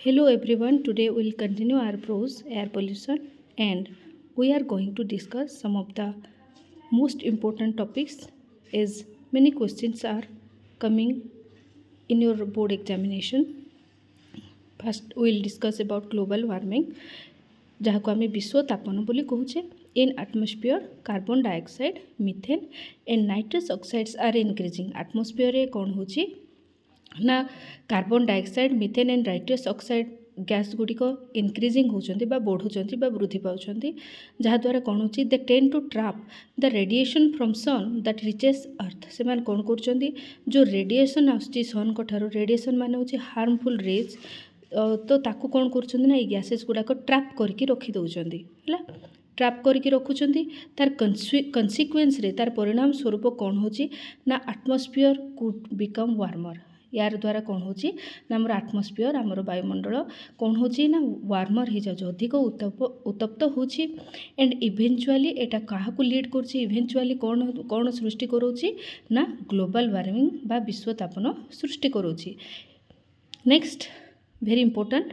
Hello everyone, today we'll continue our prose air pollution and we are going to discuss some of the most important topics as many questions are coming in your board examination. First we'll discuss about global warming ଯାହାକୁ ଆମେ ବିଶ୍ୱ ତାପନ ବୋଲି କହୁଛେ in atmosphere carbon dioxide methane and nitrous oxides are increasing atmosphere रे कौन होची ना carbon dioxide methane and nitrous oxide gas गुड़िक इनक्रिजिंग होचंती बा बढ़ुचंती बा वृद्धि पाउचंती जहाँद्वारा कौन होची they tend to trap the radiation from sun that reaches earth से माने कौन करचंती जो रेडिएशन आसुची सन को ठारो रेडिएशन माने होची हार्मफुल रेज तो ताकू कौन करचंती ना गैसेस गुड़ाक ट्राप करके रखी दउचंती हला ट्राप करके रखुचंती तार कन्सिक्वेंस रे तार परिणाम स्वरूप कौन होची ना एटमॉस्फेयर कुड बिकम वार्मर यार द्वारा कौन होची ना आमर एटमॉस्फेयर आमर वायुमंडल कौन होची ना वार्मर हो जाउछ अधिक उत्तप्त होची एंड इवेंचुअली एटा काहाकू लीड करची इवेंचुअली कौन कौन सृष्टि करोची ना ग्लोबल वार्मिंग बा विश्व तापन सृष्टि करोची next very important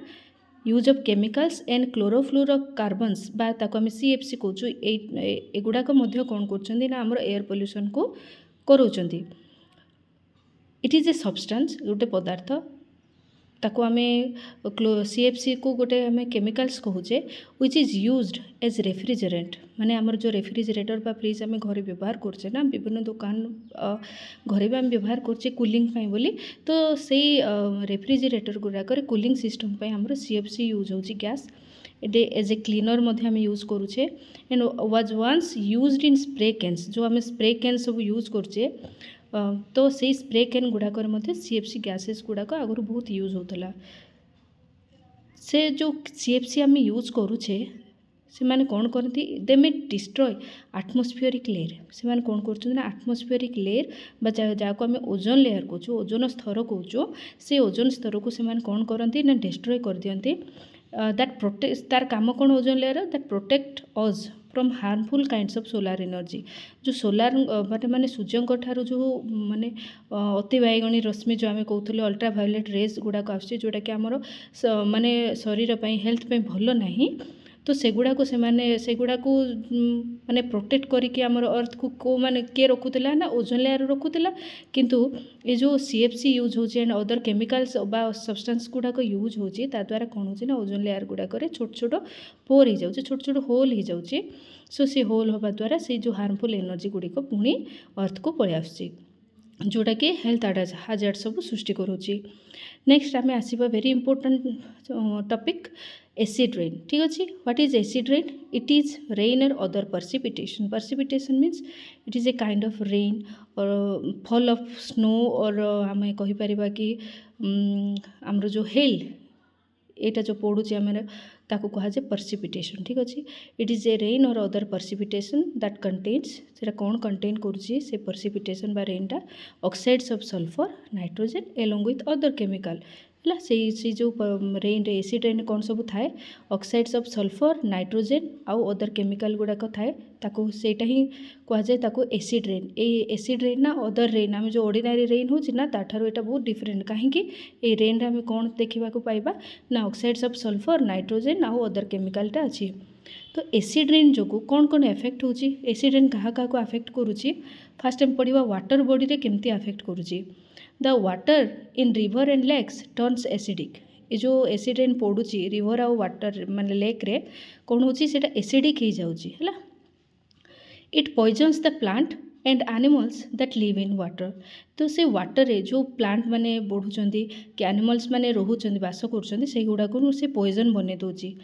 use of chemicals and chlorofluorocarbons बा ताको आम CFC कहूँ एगुड़ाक कौन कर आमर एयर पोल्यूशन को करोचंती इट इज ए सब्सटेंस गोटे पदार्थ ताको आम CFC को गोटे आम केमिकल्स कहूचे which is used as refrigerant माने आमर जो रेफ्रिजरेटर बा फ्रिज आम घरे व्यवहार करछे ना विभिन्न दुकान घरे भी आम व्यवहार करछे कूलिंग पाई बोली तो से रेफ्रिजरेटर गुड़ाक कूलिंग सिस्टम पाई आमर CFC यूज होची गैस एटे एज ए क्लीनर मध्य आम यूज करुचे and was once used in spray cans जो आम स्प्रे कैन सब यूज करछे तो से स्प्रे कैन गुड़ाक CFC गैसेस गुड़ाक आगुरी बहुत यूज होता से जो CFC आम यूज करुचे से माने कौन करती दे मे डिस्ट्रॉय एटमॉस्फेरिक लेयर से माने कौन कर एटमॉस्फेरिक लेयर बा जहाँ को आम ओजोन लेयर कहूँ ओजोन स्तर कहूँ से ओजोन स्तर को से कौन करती ना डिस्ट्रॉय कर दियंती दैट प्रोटेक्ट तार काम कौन ozone layer that protect us from harmful kinds of solar energy जो सोलार माने सूर्य ठारू जो माने अति बाइगणी रश्मि जो आम कहते अल्ट्रावायोलेट रेज गुड़ाक आसोटा कि आमर माने शरीर हेल्थ पे भल नहीं तो सेगुड़ा को सेगुड़ा को माने प्रोटेक्ट करके आमर अर्थ को माने किए रखुला ना ओजोन लेयर रखुला किंतु ये जो CFC यूज होची एंड अदर केमिकल्स बा सब्सटेंस गुड़ाक यूज होची ता द्वारा कौन होची ना ओजोन लेयर गुड़ाक छोट छोट पोर हो जाउची छोट छोट होल हो जाउची सो से होल होबा द्वारा से जो हार्मफुल एनर्जी गुड़िक पुणी अर्थ को पळि आसुची जोटा कि हेल्थ हाजार्ड सब सृष्टि करुच्ची नेक्स्ट आम आसवा very important topic acid rain ठीक अच्छे what is acid rain it is rain or other precipitation means it is a kind of rain or fall of snow और आम कहीपर कि आमर जो हेल एटा जो पड़ुचे आम ताकू कहुए पर्सिपिटेशन ठीक अच्छे it is a rain or other precipitation that contains से कौन कंटेन करुच्ची से पर्सिपिटेशन बा रेनटा oxides of sulphur nitrogen along with other chemical है से जो रेन एसिड रेन कौन सब थाए ऑक्साइड्स ऑफ सल्फर नाइट्रोजेन आउ अदर केमिकल गुड़ाक थाए ताको सेटा ही कहुए ताको एसिड रेन एसिड रेन ना अदर रेन आम जो ऑर्डिनरी रेन हो ना ताठार एटा बहुत डिफरेंट कहीं रेन रे आम कौन देखा पाइबा ना ऑक्साइड्स ऑफ सल्फर नाइट्रोजेन आउ अदर केमिकलटा अच्छी तो एसिड रेन जो कौन कौन एफेक्ट होची एसिड रेन क्या क्या अफेक्ट करुच्ची फास्ट आम पढ़ा वाटर बॉडी रे केमती अफेक्ट करुच्ची the water in river and lakes turns acidic ये जो एसिड रेन पड़ुची रिवर आउ वाटर माने लेक रे कौन होची सेटा एसिडिक हो जाउची हैला it poisons the plant and animals that live in water तो से वाटर रे जो प्लांट माने बढ़ुचंदी कि एनिमल्स माने रहुचंदी बास करुचंदी से गुडा को से पॉइजन बने दोची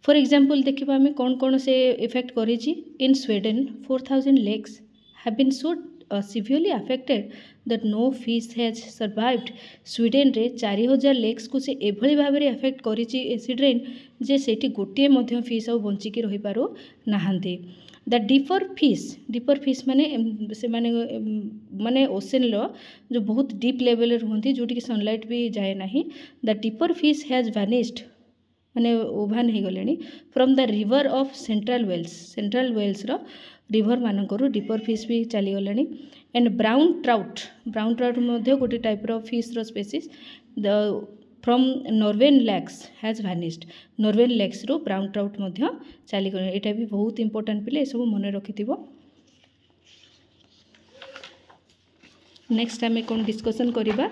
फॉर एग्जांपल देखिबा हमें कौन कौन से इफेक्ट करिची in Sweden 4000 lakes have been so severely affected that no fish has survived Sweden रे 4000 लेक्स को से एभली भाव में अफेक्ट करिची एसिड रेन जे सेठी गोटे मध्य फिश आउ बंचिकी रही पारो नाहांती द डीपर फिश माने से माने ओशन लो जो बहुत डीप लेवल रुहंती जोटी कि सनलाइट भी जाए नहीं the deeper fish has vanished माने ओभान हो गले from the river of central Wales रो रिवर मानकर डीपर फिश भी चलीगले एंड ब्राउन ट्राउट गोटे टाइप रो फिश रो species the from Norwegian lakes has vanished Norwegian lakes रो ब्राउन ट्राउट मध्य चली गले एटा भी बहुत इंपोर्टेंट पिले सब मन रखिथिबो। नेक्स्ट आम कौन डिस्कसन करवा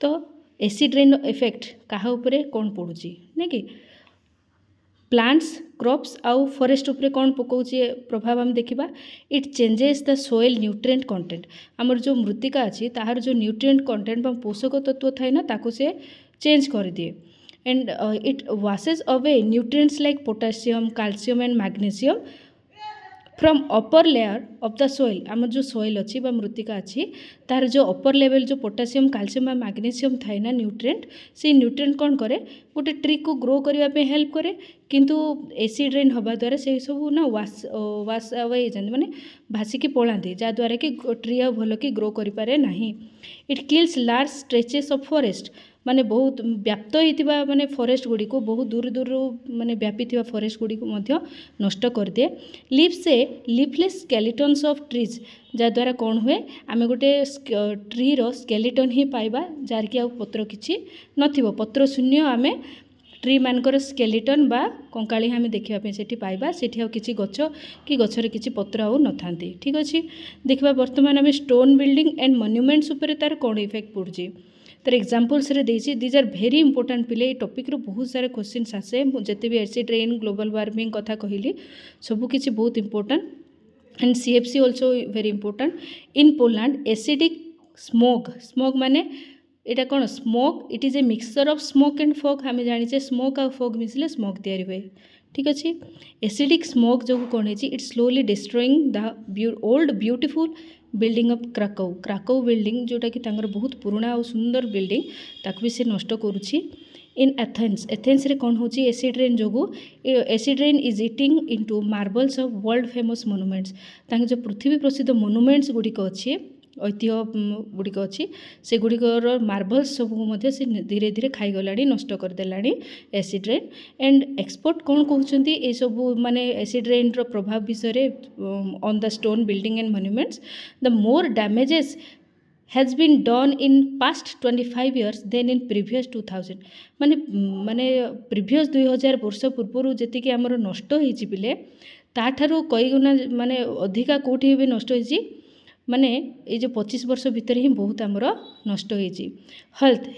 तो एसिड रेन इफेक्ट कहा उपरे कौन पड़ुची नहीं कि प्लांट्स क्रॉप्स आउ फॉरेस्ट उपरे कौन पकाउची प्रभाव हम देखिबा it changes the soil nutrient content हमर जो मृत्तिका अच्छी ताहार जो न्यूट्रिएंट कंटेंट बा पोषक तत्व थाए ना ताको से चेंज कर दिए and it washes away nutrients like potassium calcium and magnesium from upper layer of the soil आम जो सोइल अच्छी मृत्तिका अच्छी तार जो अपर लेवल जो पोटासियम कैल्शियम और मैग्नीशियम थाए ना न्यूट्रिएंट से न्यूट्रिएंट कौन करे गोटे ट्री को ग्रो करने हेल्प करे किंतु एसिड रेन हवा द्वारा से सब ना वाश अवे माने भासिकी पलाती जहाँद्वारा कि ट्री आ भल कि ग्रो करें ना it kills large stretches of forest माने बहुत व्याप्त होता माने फॉरेस्ट गुड़ी को बहुत दूर दूर माने व्यापी थी फॉरेस्ट गुड़ी को मध्य नष्ट कर दिए लीव्स से लीफलेस स्केलेटन्स ऑफ ट्रीज जहाँद्वारा कौन हुए आम गोटे ट्री रो स्केलेटन ही पाइबा जार कि पत्र किछि नथिबो पत्र शून्य आम ट्री मानकर स्केलेटन बा कंकाली आम देखा सेठी पाइबा सेठी आ किछि गछ कि गछरे किछि पत्र आउ नथांती ठीक अछि देखबा वर्तमान आम स्टोन बिल्डिंग एंड मॉन्यूमेंट्स ऊपर तार कौन इफेक्ट पड़ुछि तर एग्जाम्पल्स रे देछि दीज आर भेरी इंपोर्टेंट पिले ये टॉपिक रो बहुत सारे क्वेश्चन आसे जिते भी एसिड रेन ग्लोबल वार्मिंग कथा कहली सब किछि बहुत important and CFC also very important in Poland acidic smog माने एटा कौन smoke it is a mixture of smoke and fog हमें जानी स्मोक आ फॉग मिसले स्मोक तैयारी हुए ठीक अच्छे एसिडिक स्मोक जो कौन है it slowly destroying the old beautiful building of Krakow building जोटा कि बहुत पुराना और सुंदर बिल्डिंग ताकू भी से नष्ट करुच्ची इन एथेन्स रे कौन होची एसिड रेन जो acid rain is eating into marbles of world famous monuments तांके जो पृथ्वी प्रसिद्ध मोनुमेंट्स गुड़िक अच्छी ऐतिह्य गुड़िक अच्छी से गुड़िकर मार्बल्स सब से धीरे धीरे खाईगला नष्ट करदेला एसिड रेन एंड एक्सपर्ट कौन कहते ये सब माने एसिड रेन रो प्रभाव विषय on the stone building and monuments the more damages has been done in past 25 years then in previous 2000 माने माने प्रीवियस 2000 वर्ष पूर्व जी आमर नष्ट होती पिले ताठारू कई गुना माने अधिका कौटी भी नष्ट होती माने ये जो 25 वर्ष भितर ही बहुत आमर नष्ट होती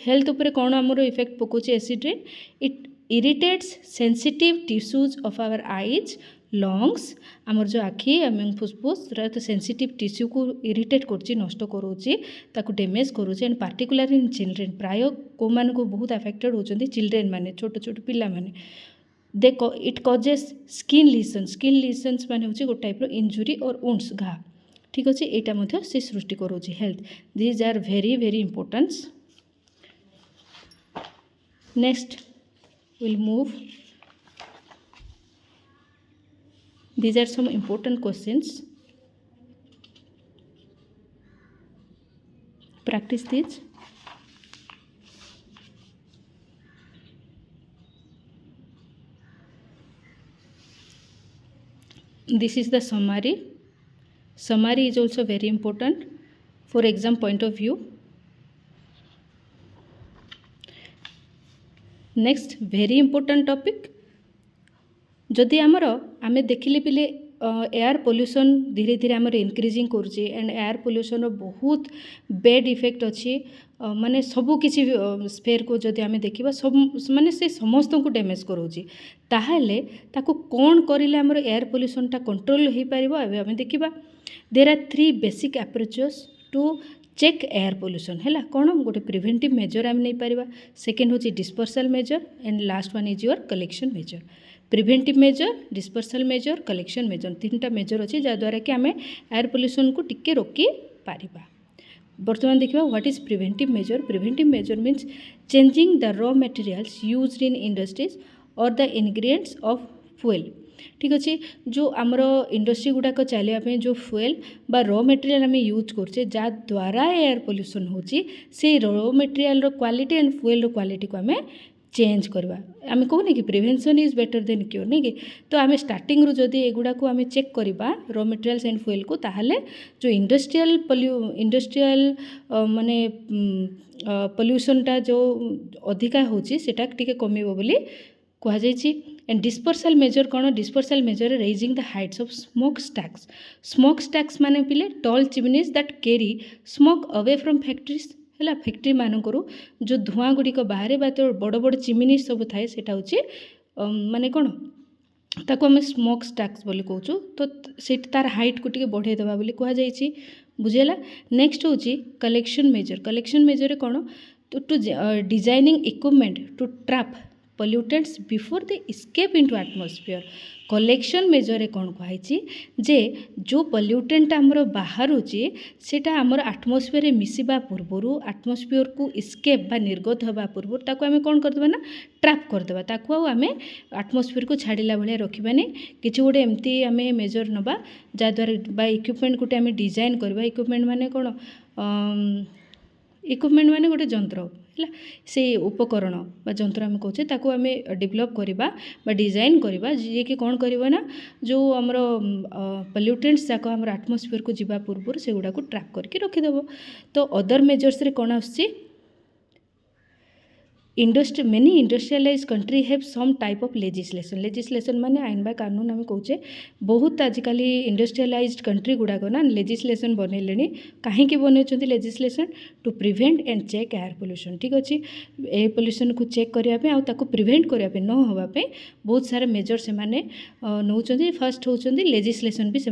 हेल्थ उपर कौन आमर इफेक्ट पकाउछि acid rain it irritates sensitive tissues of our eyes lungs आमर जो आखि फुसफुस तो सेंसिटिव टिश्यू को इरिटेट करुच्ची नष्ट करोची ताकू डैमेज करुच्ची एंड पार्टिकुलर इन चिल्ड्रेन प्राय को मान को बहुत अफेक्टेड होती चिल्ड्रेन माने छोट छोट पिला माने दे इट कजेस स्किन लिसन्स माने होची गोटे टाइप इंजुरी और वुंड्स घा ठीक अच्छे यहाँ से सृष्टि करोची health these are very very important next will move these are some important questions practice these this is the summary is also very important for exam point of view next very important topic जदि आमर आमे देखिले पिले air pollution धीरे धीरे आमर increasing करुचे and air pollution बहुत बैड इफेक्ट अच्छी माने सबू किसी स्फेयर को जदि आमे देखिबा सब माने से समस्त को डैमेज करोची ताहाले ताको कौन करिले आमर एयर पोल्यूशन टा कंट्रोल हो पारिबो एबे आमे देखिबा there are 3 basic approaches to check air pollution है कौन गोटे प्रिवेंटिव मेजर आम नहीं पारिबा सेकेंड होची dispersal measure and last one is your collection measure preventive measure dispersal measure collection measure 3टा मेजर अच्छी जहाँद्वारा कि आम एयर पोल्यूशन को टिके रोकी पारिबा बर्तमान देखिबा what is preventive measure means changing the raw materials used in industries और द इनग्रेडिएंट्स ऑफ फ्यूएल ठीक अच्छे जो आमर इंडस्ट्री गुड़ाक चलने जो फ्यूएल बा रॉ मटेरियल आम यूज करछे जहाँद्वारा एयर पोल्यूशन होची से raw material quality and fuel quality को आम चेंज करवा आम कहूने कि prevention is better than cure नहीं कि तो आम स्टार्टिंग रू जदि एगुड़ा को आम चेक करवा रॉ मटेरियल्स एंड फ्यूएल को ताहले जो इंडस्ट्रियल माने पॉल्यूशनटा जो अधिका होची सेटा टिके कमिबो बोली कहा जायछि। एंड डिस्पर्सल मेजर कौन dispersal measure raising the heights of smoke stacks माने पिले tall chimneys that carry smoke away from factories है फैक्ट्री मानक जो धुआं गुड़िक बाहर बा तो बड़ बड़ चिमनी सब थाए सेटा होची माने कौन ताको आम स्मोक स्टैक्स बोली कहूँ तो से तार हाइट को टिके बढ़े देवा बोली कहा जायछि बुझेला। नेक्स्ट होची कलेक्शन मेजर कौन to designing equipment to trap pollutants before they escape into atmosphere। Collection measure कौन कहुई जे जो पल्यूटेंट आमर बाहर सेटा आमर आटमोस्फियर मिसवा पूर्वर आटमोस्फियर को इस्केप बा निर्गत हवा पूर्व ताको आमे कौन करदेबा ना ट्रैप करदेबा ताको आमे आटमोस्फियर को छाड़िला भाया रखिबानी किछि गोटे एमती आमे मेजर नबा जद्वारा बा इक्विपमेंट गोटे आमे डिजाइन करबा इक्विपमेंट माने कौन इक्विपमेंट माने गोटे जंत्र है से उपकरण बा जंत्र आम कहे ताको आम डेभलप करवा डिजाइन करवा जी कि कौन करवा ना जो आमर पल्यूटेंट्स जाक आम आटमोस्फियर को जीवा पूर्व से गुड़ा को ट्रैप करके रखिदेव। तो अदर मेजर्स रे कौन आसछि many industrialize country have some type of legislation माने आईन बा कानून आम कहे बहुत आजिकल इंडस्ट्रियलाइज्ड कंट्री गुड़ाक ना लेजिस्लेशन बनैले कहीं बनई legislation to prevent and check air pollution ठीक अच्छे एयर पोल्यूशन को चेक करने आउ ताको प्रिवेंट करने न होगापी बहुत सारा मेजर से नौ फर्स्ट होती लेजिस्लेशन भी से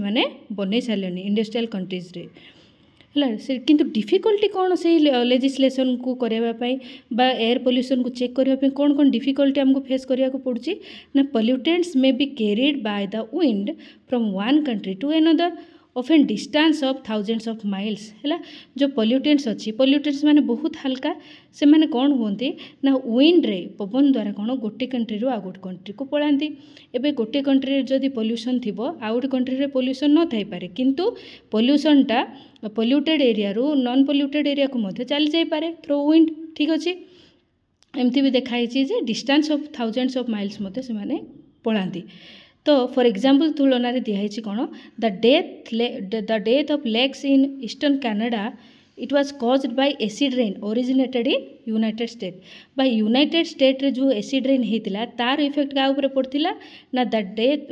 बनई सारे इंडस्ट्रियल कंट्रीज रे है से किंतु डिफिकल्टी कौन से लेजिस्लेशन को करने बा एयर पोल्यूशन को चेक करने कौन कौन डिफिकल्टी आमको फेस करने को पड़ुछि ना pollutants may be carried by the wind from one country to another of an distance of thousands of miles है जो पोल्यूटेंट्स अच्छी पोल्यूटेंट्स माने बहुत हल्का से माने कौन होती ना विंड रे पवन द्वारा कौन गोटे कंट्री रू आ गोटे कंट्री को पलांती एबे गोटे कंट्री जदि पोल्यूशन थिबो आ गोटे कंट्री रे पोल्यूशन न थाई पारे किंतु पोल्यूशनटा पोल्यूटेड एरिया रू नॉन पोल्यूटेड एरिया को मध्य चली जाई पारे थ्रू विंड ठीक अच्छे। एमती भी देखाई जे distance of thousands of miles मध्य से माने पलांती। तो फॉर एग्जांपल तुलना रे दिखाई कौन the death of lakes in eastern Canada it was caused by acid rain originated in United State बा यूनाइटेड स्टेट रे जो एसिड रेन होता तार इफेक्ट क्या ऊपर पड़ता ना द डेथ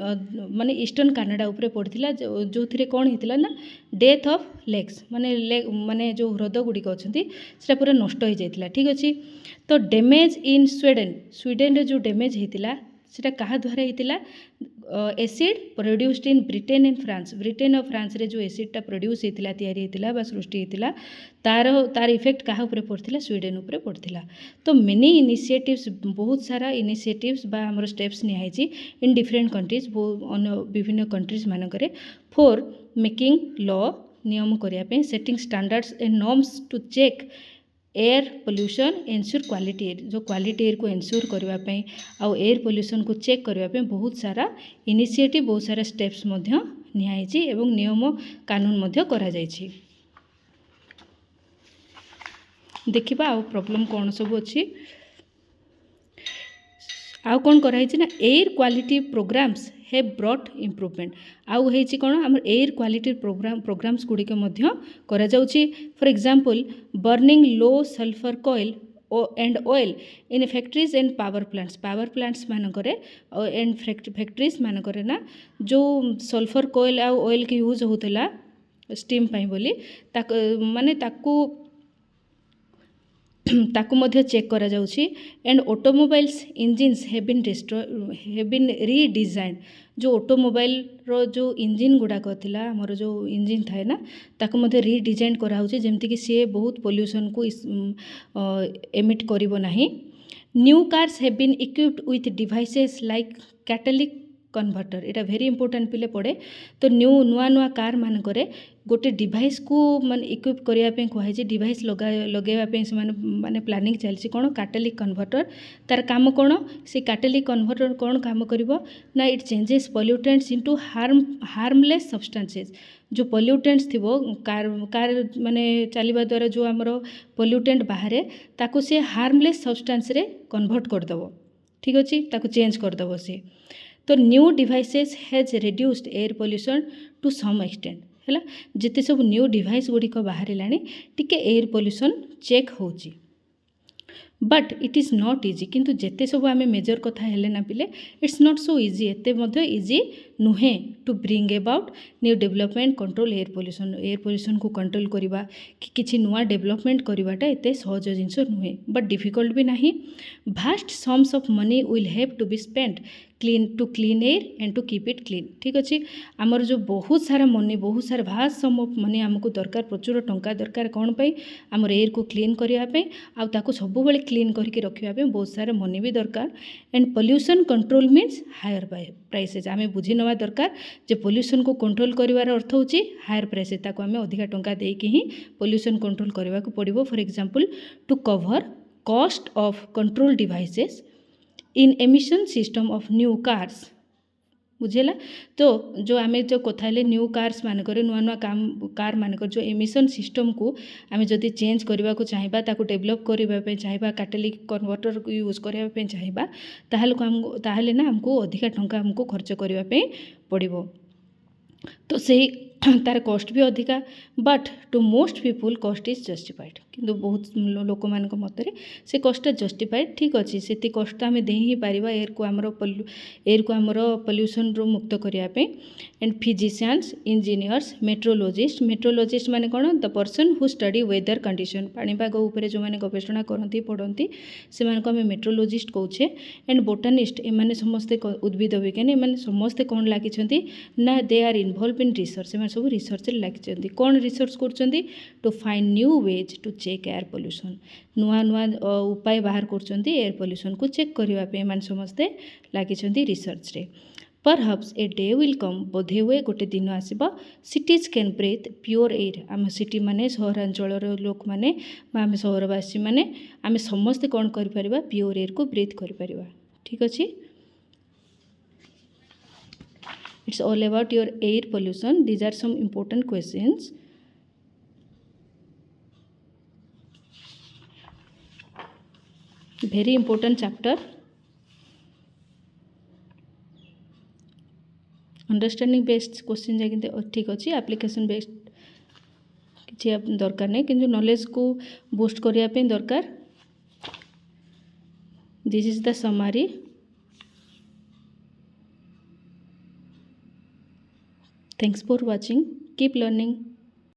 माने ईस्टर्न कनाडा ऊपर पड़ता जो थी कौन होता ना डेथ ऑफ लेक्स माने जो ह्रद गुड़िक अच्छा पूरा नष्ट हो जाता ठीक अच्छे। तो डैमेज इन स्वीडेन रे जो डैमेज होता सेटा कहा द्वारा होता acid produced in Britain and Britain और फ्रांस रे जो एसिडटा प्रोड्यूस होता तैयारी होता बा सृष्टि होता तार इफेक्ट क्या ऊपर पड़ता स्वीडेन ऊपर पड़ता। तो मेनी इनिशिएटिव्स बहुत सारा इनिशिएटिव्स बा हमर स्टेप्स नियाई इन डिफरेंट कंट्रीज विभिन्न कंट्रीज मानक फॉर मेकिंग लॉ नियम करने setting standards and norms to check air pollution ensure quality air जो क्वालिटी एयर को एनश्योर करने आउ एयर पोल्यूशन को चेक करने बहुत सारा इनिशिएटिव बहुत सारा स्टेप्स नियाई एवं नियम कानून करा जायछि। देखिबा आउ प्रॉब्लम कौन सब अच्छी आउ कौन कराई ना air quality programs have brought improvement आउ होती कौन आम एयर क्वालिटी प्रोग्राम्स गुड़िक करा जाउछि। For example burning low sulphur coal and oil in factories and power plants मानक एंड फैक्ट्रीज मानक ना जो सल्फर कॉइल आ ऑयल के यूज होता स्टीम पाई बोली माने ताकू मध्य चेक करा जाउछि। And automobiles engines have been redesign जो ऑटोमोबाइल रो जो इंजिन गुड़ाक थिला हमर जो इंजिन थाए ना ताकू मध्य रीडिजाइन करा होछि जेमति कि सी बहुत पोल्यूशन को एमिट करिवो नाही। New cars have been equipped with devices like catalytic converter एटा भेरी इंपोर्टेंट पिले पड़े तो नुआ नुआ कार मानक गोटे डिवाइस को माने इक्विप करने कहुई डिवाइस लगेवाई से माने प्लानिंग चलती कौन कैटालिक कन्वर्टर तार काम कौन से कैटालिक कन्वर्टर कौन काम करिवो ना it changes pollutants into harmless substances जो पॉल्यूटेंट्स थिबो कार कार माने चलिबा द्वारा जो आमर पॉल्यूटेंट बाहर ताको से हार्मलेस सब्सटेंस रे कन्वर्ट करदेव ठीक अच्छे ताको चेंज करदेव सी तो new devices has reduced air pollution to some extent है जिते सब न्यू डिवाइस गुड़िक बाहर टिके एयर पॉल्यूशन चेक होची but it is not easy किंतु जेते सब आम मेजर कथा हेले ना पिले इट्स नॉट सो इजी एते मध्य इजी नुहे to bring about new development control air pollution को कंट्रोल करवा कि किछि नुआ डेवलपमेंट करवाटा एते सहज जिनस नुहे बट डिफिकल्ट भी नहीं vast sums of money will have to be spent clean air and to keep it clean ठीक अच्छे आमर जो बहुत सारा मनी बहुत सारा भास्ट सम ऑफ मनी आमको दरकार प्रचुर टंका दरकार कौन पाई आमर एयर को क्लीन करने आउ ताको सब बेले क्लीन करके रखापी बहुत सारा मनी भी दरकार and pollution control means higher prices आम बुझी नवा दरकार जे पॉल्यूशन को कंट्रोल करिवार अर्थ होची हायर प्राइसेस ताको आम अधिका टंका देके ही पॉल्यूशन कंट्रोल करने को पड़िबो for example to cover cost of control devices in emission system of new cars बुझेला तो जो आम जो कथा न्यू कार्स मानक नुआ नुआ कार मानक जो एमिशन सिस्टम को आम जदि चेंज करने को चाहिए ताको डेवलप करने चाहिए कैटालिक कन्वर्टर को यूज करने चाहिए ताहले ना हमको अधिका टंका हमको खर्च करने पड़ो तो सही तार कॉस्ट भी अधिका but to most people cost is justified किंतु बहुत लोक मान मत से कॉस्ट जस्टिफाइड ठीक अच्छे से कष्ट आम दे ही पार एयर को आमर पॉल्यूशन रू मुक्त करने एंड फिजिशियंस इंजीनियर्स मेट्रोलॉजिस्ट माने कौन the person who study weather condition पाणीपाग उपर जो मैंने गवेषणा करती पढ़ती से आम मेट्रोलॉजिस्ट कौचे एंड बोटानिस्ट एमाने समस्ते उद्भिद विज्ञानी एमाने समस्ते कौन लगी ना they are involve in research से सब रिसर्च लगी कौन रिसर्च कर to find new ways to check air pollution नुआ नुआ उपाय बाहर कर एयर पॉल्यूशन को चेक करने समस्ते लगी रिसर्च रे perhaps a day will come बोधे हुए गोटे दिन आसब cities can breathe pure air आम सिटी माने सहरांचल लोक मैंने आम सहरवासी मैंने आम समस्ते कौन कर प्योर एयर को ब्रीथ कर ठीक अच्छे It's all about your air pollution. These are some important questions. Very important chapter. Understanding based question जाके ठीक अच्छे application based किसी दरकार नहीं किंतु नॉलेज को बूस्ट करने दरकार this is the summary Thanks for watching. Keep learning.